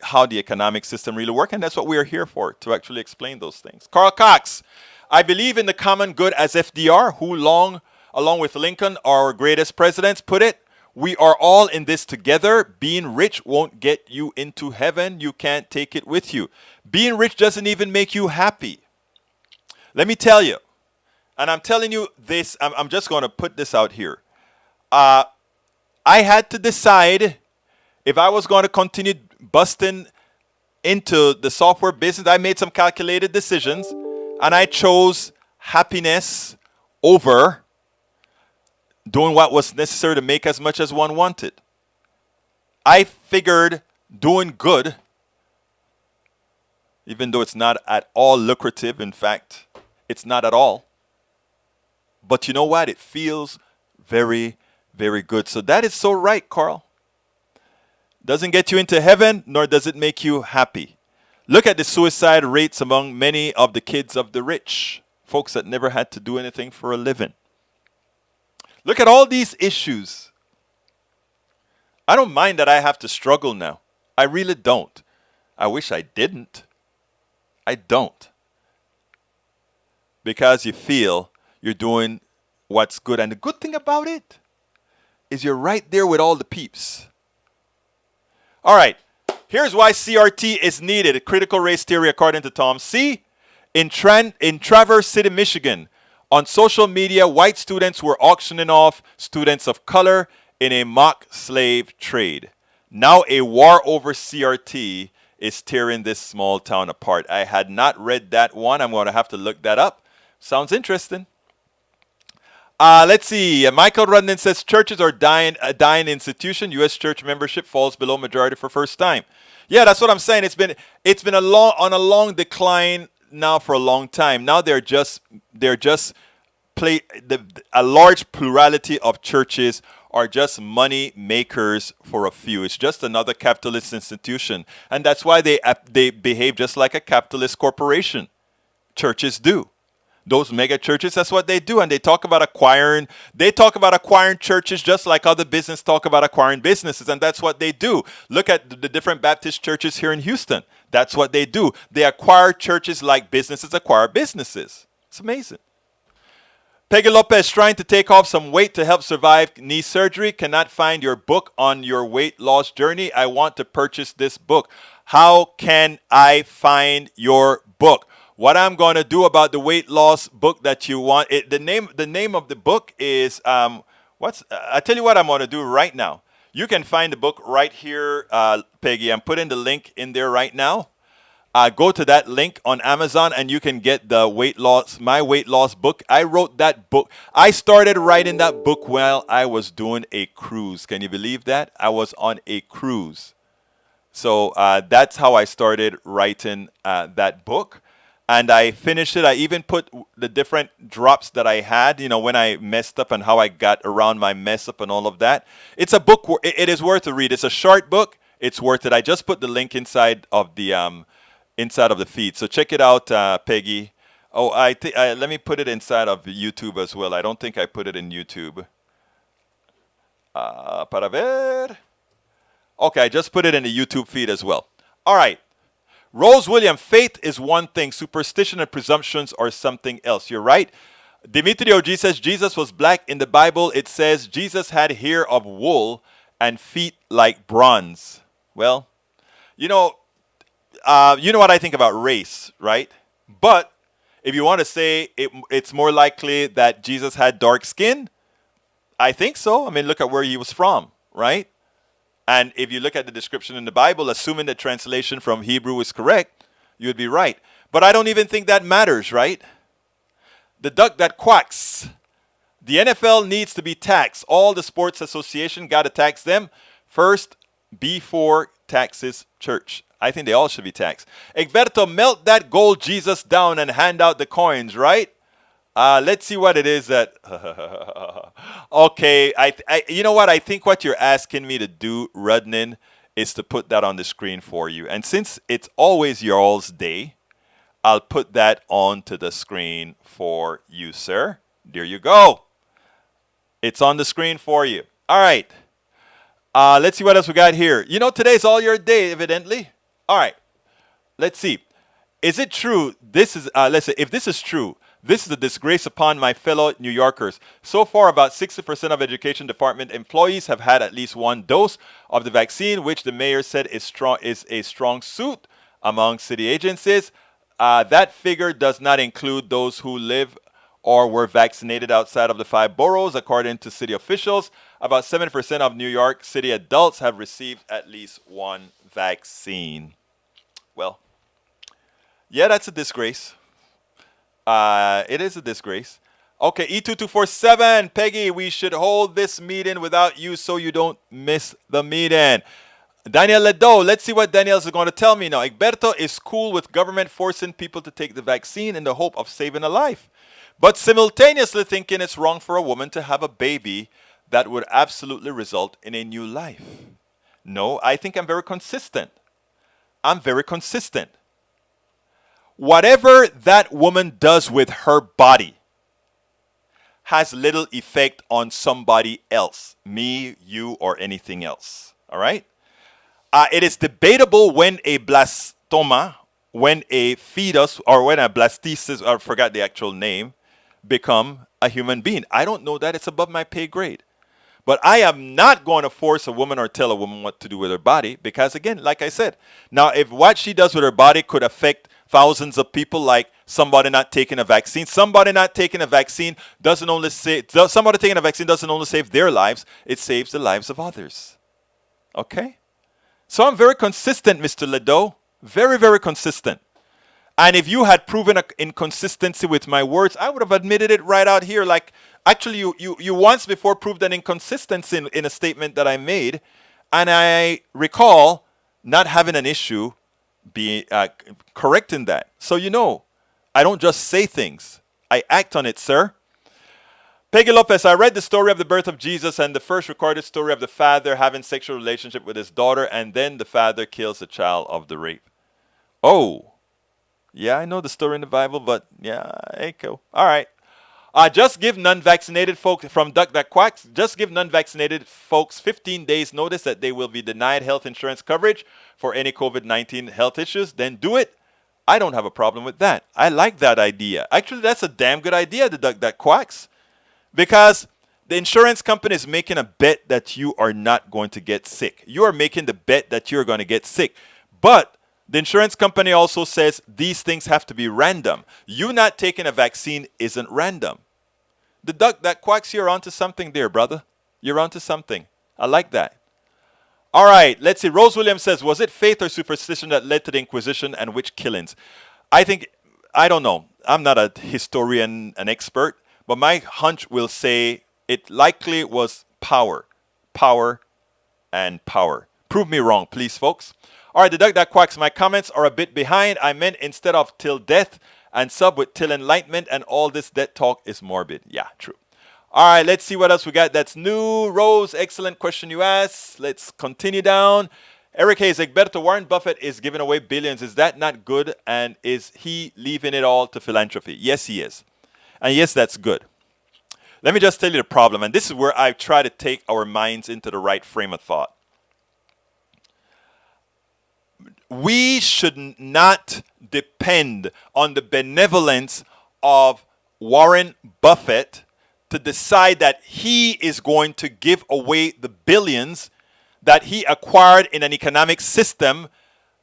how the economic system really works, and that's what we are here for, to actually explain those things. Carl Cox, I believe in the common good as FDR, who along with Lincoln, our greatest presidents, put it. We are all in this together. Being rich won't get you into heaven. You can't take it with you. Being rich doesn't even make you happy. Let me tell you, and I'm telling you this, I'm just going to put this out here. I had to decide if I was going to continue busting into the software business. I made some calculated decisions, and I chose happiness over doing what was necessary to make as much as one wanted. I figured doing good, even though it's not at all lucrative, in fact, it's not at all. But you know what? It feels very, very good. So that is so right, Carl. Doesn't get you into heaven, nor does it make you happy. Look at the suicide rates among many of the kids of the rich, folks that never had to do anything for a living. Look at all these issues. I don't mind that I have to struggle now. I really don't. I wish I didn't. I don't. Because you feel you're doing what's good. And the good thing about it is you're right there with all the peeps. All right. Here's why CRT is needed. Critical race theory according to Tom C. In Traverse City, Michigan, on social media, white students were auctioning off students of color in a mock slave trade. Now a war over CRT is tearing this small town apart. I had not read that one. I'm going to have to look that up. Sounds interesting. Let's see. Michael Rudnin says churches are a dying institution. U.S. church membership falls below majority for first time. Yeah, that's what I'm saying. It's been on a long decline now for a long time. Now a large plurality of churches are just money makers for a few. It's just another capitalist institution, and that's why they behave just like a capitalist corporation. Churches do. Those mega churches, that's what they do. And they talk about acquiring churches just like other business talk about acquiring businesses. And that's what they do. Look at the different Baptist churches here in Houston. That's what they do. They acquire churches like businesses acquire businesses. It's amazing. Peggy Lopez, trying to take off some weight to help survive knee surgery. Cannot find your book on your weight loss journey. I want to purchase this book. How can I find your book? What I'm going to do about the weight loss book that you want, the name of the book is, I tell you what I'm going to do right now. You can find the book right here, Peggy. I'm putting the link in there right now. Go to that link on Amazon and you can get the my weight loss book. I wrote that book. I started writing that book while I was doing a cruise. Can you believe that? I was on a cruise. So that's how I started writing that book. And I finished it. I even put the different drops that I had, when I messed up and how I got around my mess up and all of that. It's a book. It is worth a read. It's a short book. It's worth it. I just put the link inside of the feed. So check it out, Peggy. Oh, let me put it inside of YouTube as well. I don't think I put it in YouTube. Para ver. Okay, I just put it in the YouTube feed as well. All right. Rose William, faith is one thing. Superstition and presumptions are something else. You're right. Dimitri OG says Jesus was black. In the Bible, it says Jesus had hair of wool and feet like bronze. Well, you know what I think about race, right? But if you want to say it's more likely that Jesus had dark skin, I think so. I mean, look at where he was from, right? And if you look at the description in the Bible, assuming the translation from Hebrew is correct, you would be right. But I don't even think that matters, right? The duck that quacks. The NFL needs to be taxed. All the sports association got to tax them first before taxes church. I think they all should be taxed. Egberto, melt that gold Jesus down and hand out the coins, right? Let's see what it is that... Okay, you know what? I think what you're asking me to do, Rudnin, is to put that on the screen for you. And since it's always your all's day, I'll put that onto the screen for you, sir. There you go. It's on the screen for you. All right. Let's see what else we got here. Today's all your day, evidently. All right. Let's see. Is it true? Let's say, if this is true, this is a disgrace upon my fellow New Yorkers. So far, about 60% of Education Department employees have had at least one dose of the vaccine, which the mayor said is a strong suit among city agencies. That figure does not include those who live or were vaccinated outside of the 5 boroughs. According to city officials, about 7% of New York City adults have received at least one vaccine. Well, yeah, that's a disgrace. It is a disgrace. Okay, E2247, Peggy, we should hold this meeting without you so you don't miss the meeting. Daniel Ledo, let's see what Daniel's going to tell me now. Egberto is cool with government forcing people to take the vaccine in the hope of saving a life, but simultaneously thinking it's wrong for a woman to have a baby that would absolutely result in a new life. No, I think I'm very consistent. I'm very consistent. Whatever that woman does with her body has little effect on somebody else, me, you, or anything else. All right? It is debatable when a blastoma, when a fetus, or when a blastesis, I forgot the actual name, become a human being. I don't know that. It's above my pay grade. But I am not going to force a woman or tell a woman what to do with her body because, again, like I said, now if what she does with her body could affect thousands of people, like somebody not taking a vaccine, somebody not taking a vaccine doesn't only save, somebody taking a vaccine doesn't only save their lives, it saves the lives of others. Okay? So I'm very consistent, Mr. Ledo. Very, very consistent. And if you had proven an inconsistency with my words, I would have admitted it right out here. Like, actually, you once before proved an inconsistency in a statement that I made. And I recall not having an issue being correcting that. So, I don't just say things. I act on it, sir. Peggy Lopez, I read the story of the birth of Jesus and the first recorded story of the father having sexual relationship with his daughter, and then the father kills the child of the rape. Oh. Yeah, I know the story in the Bible, but yeah, echo. All right. Just give non-vaccinated folks, from Duck That Quacks, just give non-vaccinated folks 15 days notice that they will be denied health insurance coverage for any COVID-19 health issues. Then do it. I don't have a problem with that. I like that idea. Actually, that's a damn good idea, the Duck That Quacks. Because the insurance company is making a bet that you are not going to get sick. You are making the bet that you're going to get sick. But the insurance company also says these things have to be random. You not taking a vaccine isn't random. The Duck That Quacks, you're onto something there, brother. You're onto something. I like that. All right, let's see. Rose Williams says, was it faith or superstition that led to the Inquisition and witch killings? I don't know. I'm not a historian, an expert, but my hunch will say it likely was power. Power and power. Prove me wrong, please, folks. All right, the Duck That Quacks, my comments are a bit behind. I meant instead of till death and sub with till enlightenment, and all this death talk is morbid. Yeah, true. All right, let's see what else we got that's new. Rose, excellent question you asked. Let's continue down. Eric Hayes, Egberto, Warren Buffett is giving away billions. Is that not good? And is he leaving it all to philanthropy? Yes, he is. And yes, that's good. Let me just tell you the problem. And this is where I try to take our minds into the right frame of thought. We should not depend on the benevolence of Warren Buffett to decide that he is going to give away the billions that he acquired in an economic system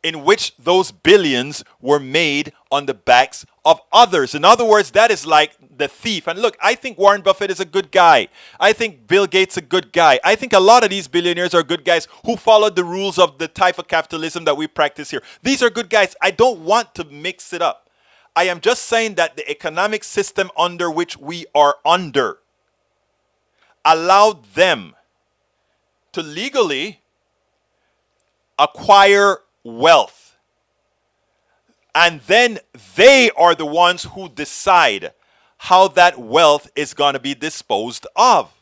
in which those billions were made on the backs of others. In other words, that is like the thief. And look, I think Warren Buffett is a good guy. I think Bill Gates is a good guy. I think a lot of these billionaires are good guys who followed the rules of the type of capitalism that we practice here. These are good guys. I don't want to mix it up. I am just saying that the economic system under which we are under allowed them to legally acquire wealth. And then they are the ones who decide how that wealth is going to be disposed of.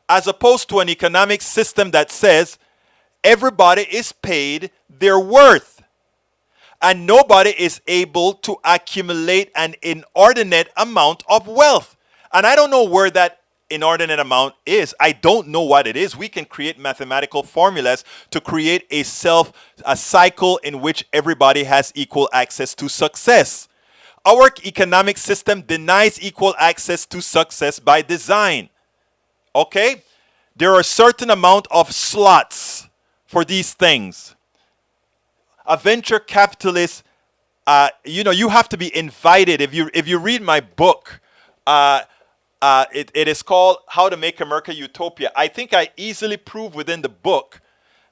As opposed to an economic system that says everybody is paid their worth. And nobody is able to accumulate an inordinate amount of wealth. And I don't know where that inordinate amount is. I don't know what it is. We can create mathematical formulas to create a cycle in which everybody has equal access to success. Our economic system denies equal access to success by design. Okay? There are a certain amount of slots for these things. A venture capitalist, you have to be invited. If you read my book, it is called How to Make America Utopia. I think I easily prove within the book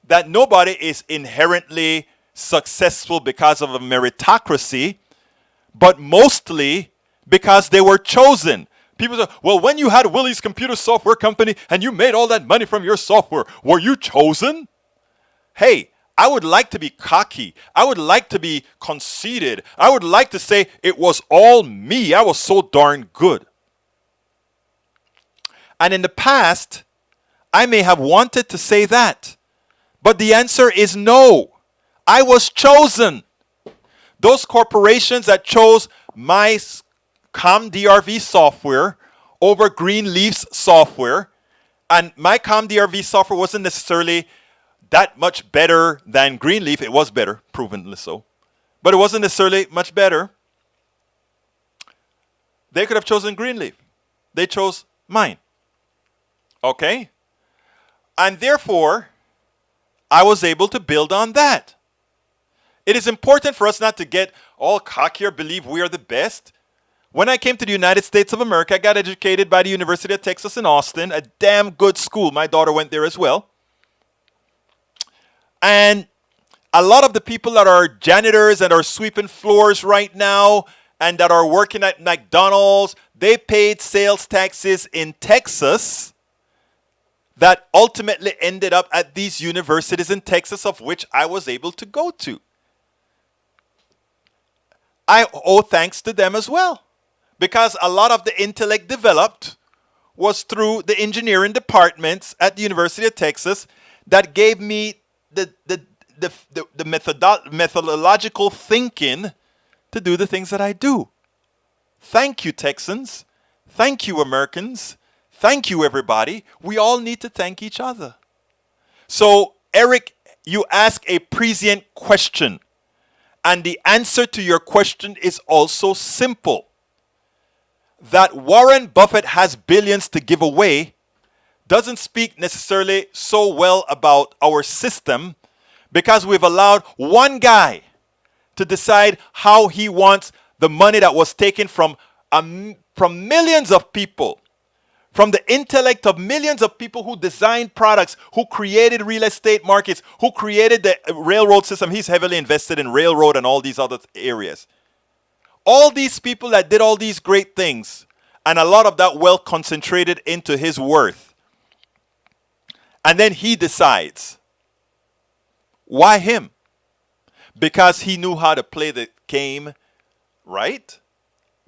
that nobody is inherently successful because of a meritocracy, but mostly because they were chosen. People say, well, when you had Willie's Computer Software Company and you made all that money from your software, were you chosen? Hey, I would like to be cocky. I would like to be conceited. I would like to say it was all me. I was so darn good. And in the past, I may have wanted to say that. But the answer is no. I was chosen. Those corporations that chose my ComDRV software over Greenleaf's software, and my ComDRV software wasn't necessarily that much better than Greenleaf. It was better, provenly so. But it wasn't necessarily much better. They could have chosen Greenleaf. They chose mine. Okay? And therefore, I was able to build on that. It is important for us not to get all cocky or believe we are the best. When I came to the United States of America, I got educated by the University of Texas in Austin, a damn good school. My daughter went there as well. And a lot of the people that are janitors and are sweeping floors right now and that are working at McDonald's, they paid sales taxes in Texas that ultimately ended up at these universities in Texas, of which I was able to go to. I owe thanks to them as well, because a lot of the intellect developed was through the engineering departments at the University of Texas that gave me the methodological thinking to do the things that I do. Thank you, Texans. Thank you, Americans. Thank you, everybody. We all need to thank each other. So, Eric, you ask a prescient question, and the answer to your question is also simple. That Warren Buffett has billions to give away doesn't speak necessarily so well about our system, because we've allowed one guy to decide how he wants the money that was taken from millions of people, from the intellect of millions of people who designed products, who created real estate markets, who created the railroad system. He's heavily invested in railroad and all these other areas. All these people that did all these great things, and a lot of that wealth concentrated into his worth. And then he decides. Why him? Because he knew how to play the game right.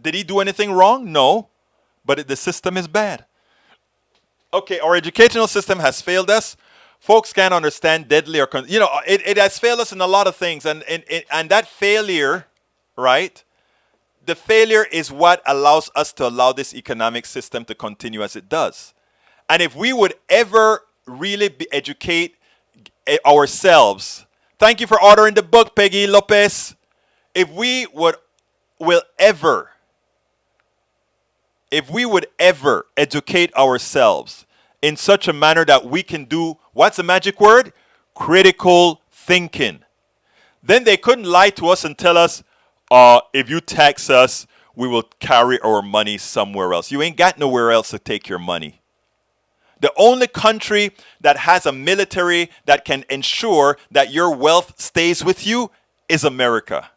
Did he do anything wrong? No. But the system is bad. Okay, our educational system has failed us. Folks can't understand deadly or... it has failed us in a lot of things. And that failure, right? The failure is what allows us to allow this economic system to continue as it does. And if we would ever really educate ourselves... Thank you for ordering the book, Peggy Lopez. If we would ever educate ourselves in such a manner that we can do, what's the magic word? Critical thinking. Then they couldn't lie to us and tell us, if you tax us, we will carry our money somewhere else. You ain't got nowhere else to take your money. The only country that has a military that can ensure that your wealth stays with you is America.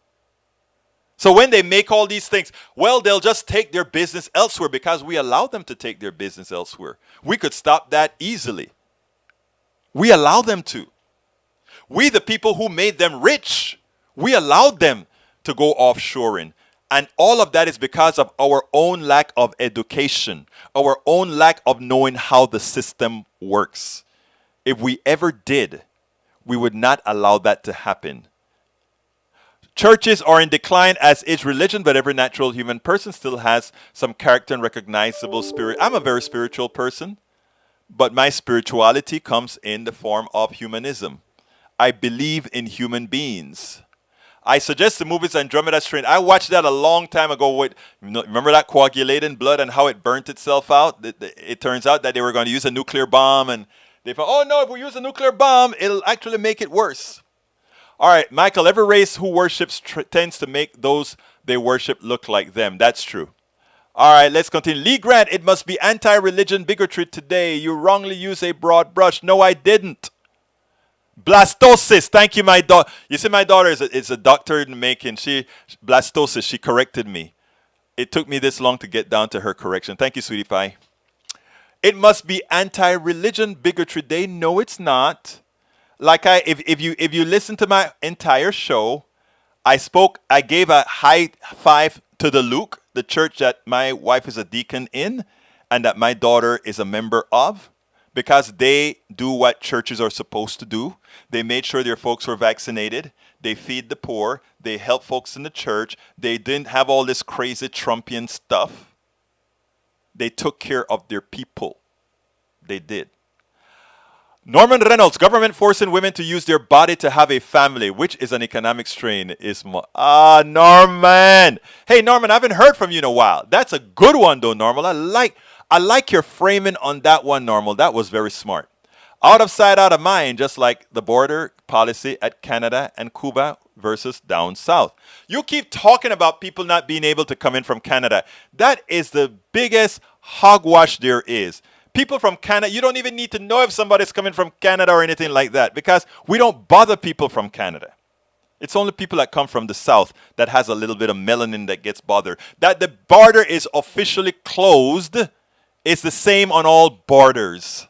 So when they make all these things, well, they'll just take their business elsewhere because we allow them to take their business elsewhere. We could stop that easily. We allow them to. We, the people who made them rich, we allowed them to go offshoring. And all of that is because of our own lack of education, our own lack of knowing how the system works. If we ever did, we would not allow that to happen. Churches are in decline, as is religion, but every natural human person still has some character and recognizable spirit. I'm a very spiritual person, but my spirituality comes in the form of humanism. I believe in human beings. I suggest the movies Andromeda Strain. I watched that a long time ago. Remember that coagulating blood and how it burnt itself out? It turns out that they were going to use a nuclear bomb, and they thought, oh no, if we use a nuclear bomb, it'll actually make it worse. All right, Michael, every race who worships tends to make those they worship look like them. That's true. All right, let's continue. Lee Grant, it must be anti-religion bigotry today. You wrongly use a broad brush. No, I didn't. Blastosis. Thank you, my daughter. You see, my daughter is a doctor in the making. Blastosis. She corrected me. It took me this long to get down to her correction. Thank you, sweetie pie. It must be anti-religion bigotry day. No, it's not. Like if you listen to my entire show, I gave a high five to the Luke, the church that my wife is a deacon in, and that my daughter is a member of. because they do what churches are supposed to do. They made sure their folks were vaccinated. They feed the poor. They help folks in the church. They didn't have all this crazy Trumpian stuff. They took care of their people. They did. Norman Reynolds, government forcing women to use their body to have a family, which is an economic strain. Norman. Hey, Norman, I haven't heard from you in a while. That's a good one, though, Norman. I like your framing on that one, Normal. That was very smart. Out of sight, out of mind, just like the border policy at Canada and Cuba versus down south. You keep talking about people not being able to come in from Canada. That is the biggest hogwash there is. People from Canada, you don't even need to know if somebody's coming from Canada or anything like that, because we don't bother people from Canada. It's only people that come from the south that has a little bit of melanin that gets bothered. That the border is officially closed is the same on all borders.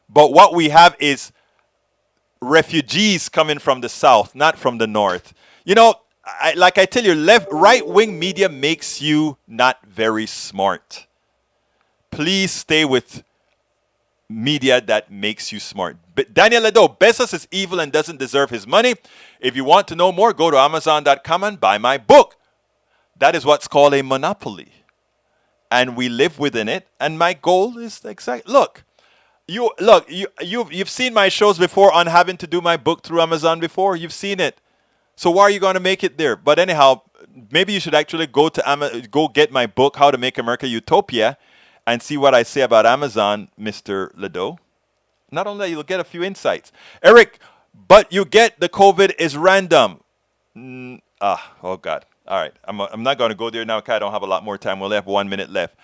But what we have is refugees coming from the south, not from the north. You know, like I tell you, right-wing media makes you not very smart. Please stay with media that makes you smart. But Daniel Ledo, Bezos is evil and doesn't deserve his money. If you want to know more, go to Amazon.com and buy my book. That is what's called a monopoly. And we live within it. And my goal is you've seen my shows before on having to do my book through Amazon before. You've seen it. So why are you going to make it there? But anyhow, maybe you should actually go get my book, How to Make America Utopia, and see what I say about Amazon, Mr. Ledo. Not only that, you'll get a few insights. Eric, but you get the COVID is random. Oh, God. All right. I'm not going to go there now because I don't have a lot more time. We only have 1 minute left.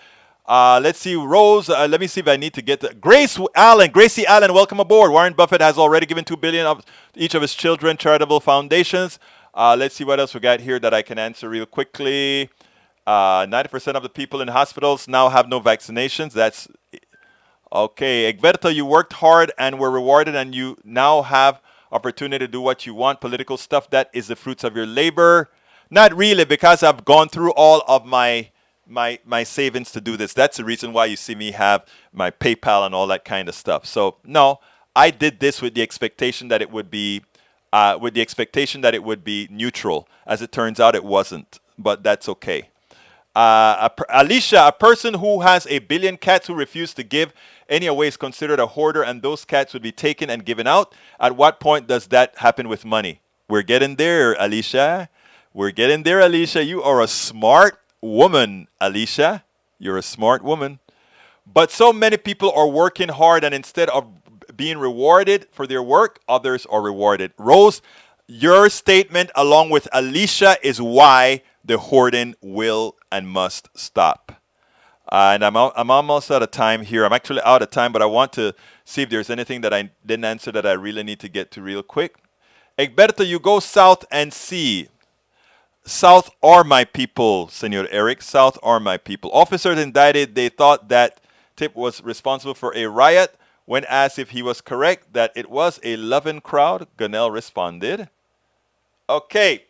Let's see. Rose, let me see if I need to get to Gracie Allen, welcome aboard. Warren Buffett has already given $2 billion of each of his children charitable foundations. Let's see what else we got here that I can answer real quickly. 90% of the people in hospitals now have no vaccinations. That's okay. Egberto, you worked hard and were rewarded, and you now have opportunity to do what you want. Political stuff, that is the fruits of your labor. Not really, because I've gone through all of my savings to do this. That's the reason why you see me have my PayPal and all that kind of stuff. So no, I did this with the expectation that it would be neutral. As it turns out, it wasn't, but that's okay. Alicia, a person who has 1 billion cats who refuse to give any away is considered a hoarder, and those cats would be taken and given out. At what point does that happen with money? We're getting there, Alicia. We're getting there, Alicia. You are a smart woman, Alicia. You're a smart woman. But so many people are working hard, and instead of being rewarded for their work, others are rewarded. Rose, your statement along with Alicia is why the hoarding will and must stop. And I'm almost out of time here. I'm actually out of time, but I want to see if there's anything that I didn't answer that I really need to get to real quick. Egberto, you go south and see. South are my people, Senor Eric. South are my people. Officers indicted, they thought that Tip was responsible for a riot. When asked if he was correct that it was a loving crowd, Gunnell responded. Okay.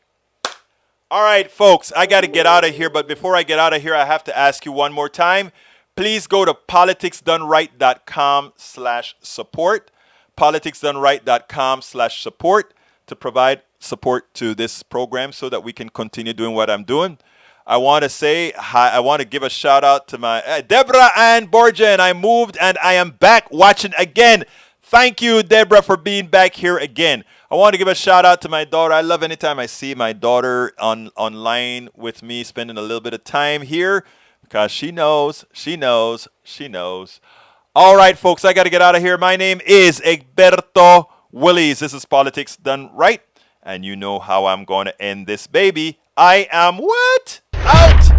All right, folks, I got to get out of here. But before I get out of here, I have to ask you one more time. Please go to politicsdoneright.com/support. Politicsdoneright.com/support to provide support to this program so that we can continue doing what I'm doing. I want to say hi. I want to give a shout out to my Deborah Ann Borgia, and I moved and I am back watching again. Thank you, Deborah, for being back here again. I want to give a shout out to my daughter. I love anytime I see my daughter online with me, spending a little bit of time here because she knows. All right, folks, I got to get out of here. My name is Egberto Willies. This is Politics Done Right. And you know how I'm going to end this baby. I am what? Out!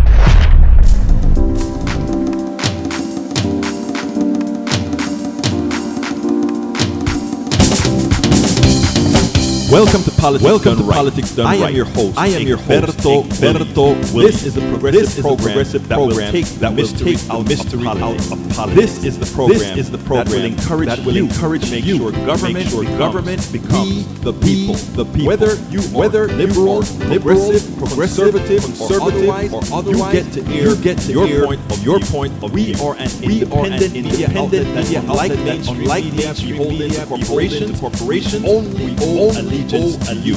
Welcome to Politics Done Right. I am your host. Egberto Willies. This is a progressive program that will take the mystery out of politics. This is the program that will encourage you to make sure government becomes the people. Whether you are liberal, progressive, or otherwise, you get to air your point of view. We are an independent media outlet that, unlike mainstream media corporations, only owe allegiance to you.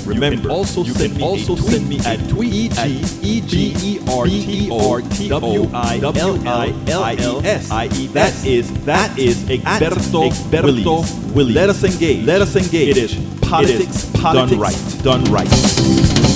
Remember, you can also send me a tweet at EGBERTOWILLIES. That is Egberto Willies. Let us engage. It is politics done right.